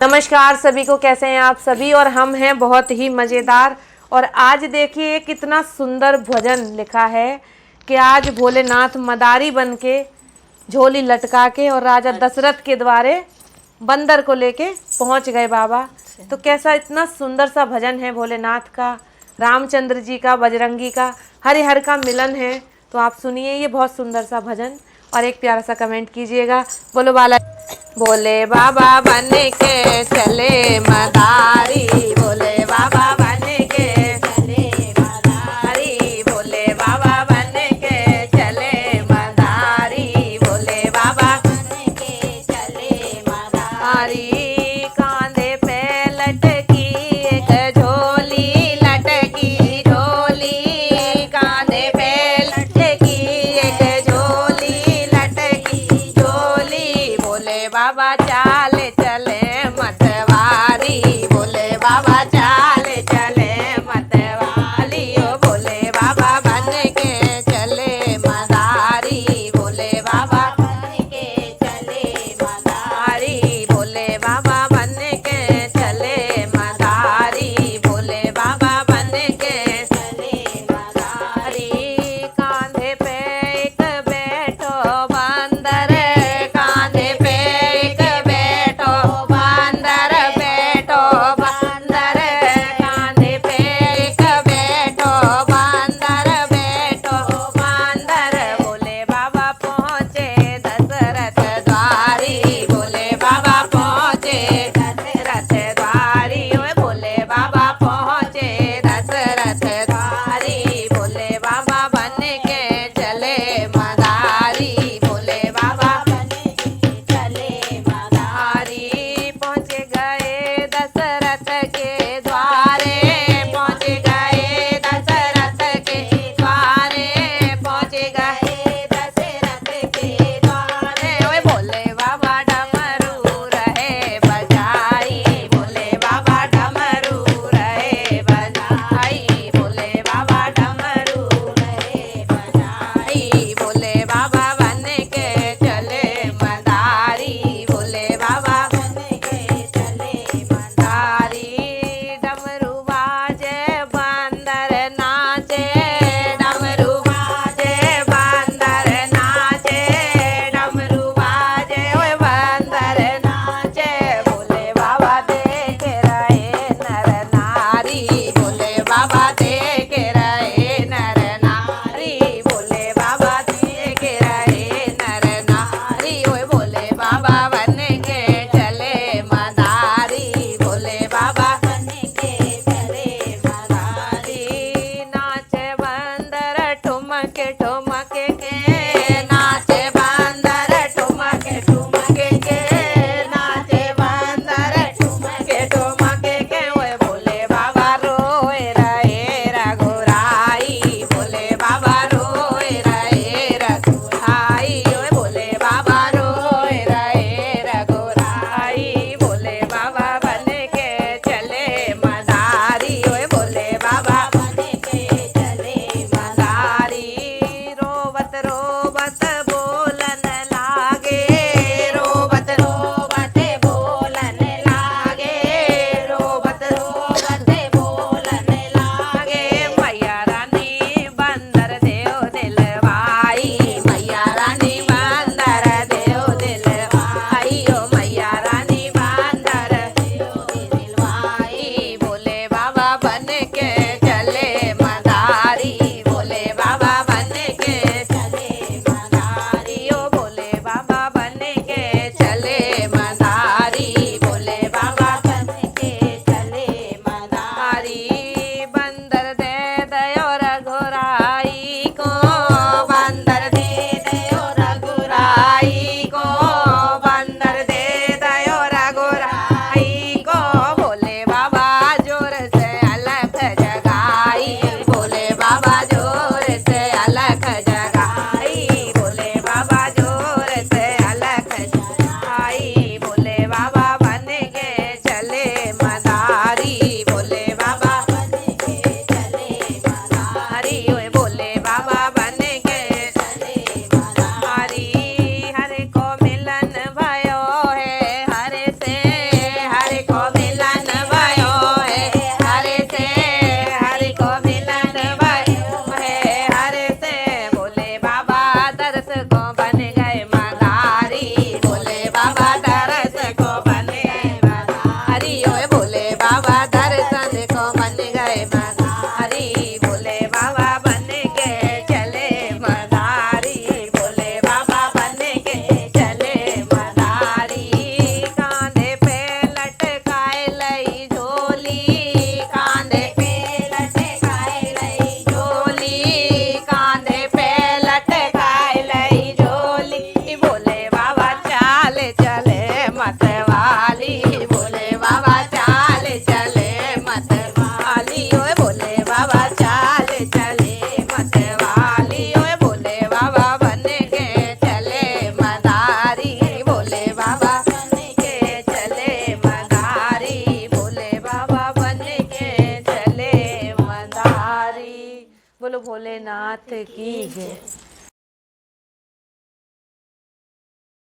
नमस्कार सभी को, कैसे हैं आप सभी। और हम हैं बहुत ही मज़ेदार। और आज देखिए कितना सुंदर भजन लिखा है कि आज भोलेनाथ मदारी बन के झोली लटका के और राजा दशरथ के द्वारे बंदर को लेके पहुंच गए बाबा। तो कैसा इतना सुंदर सा भजन है भोलेनाथ का, रामचंद्र जी का, बजरंगी का, हरिहर का मिलन है। तो आप सुनिए ये बहुत सुंदर सा भजन और एक प्यारा सा कमेंट कीजिएगा। बोलो बाला भोले बाबा बन के चले मदारी, भोले बाबा बन के चले मदारी, भोले बाबा बन के चले मदारी, भोले बाबा बन के चले मदारी। कांधे पे लटकी एक झोली, लटकी झोली, कांधे पे लटकी एक झोली, लटकी झोली, भोले बाबा चाल चले मतवारी, भोले बाबा बोलो भोलेनाथ की जय।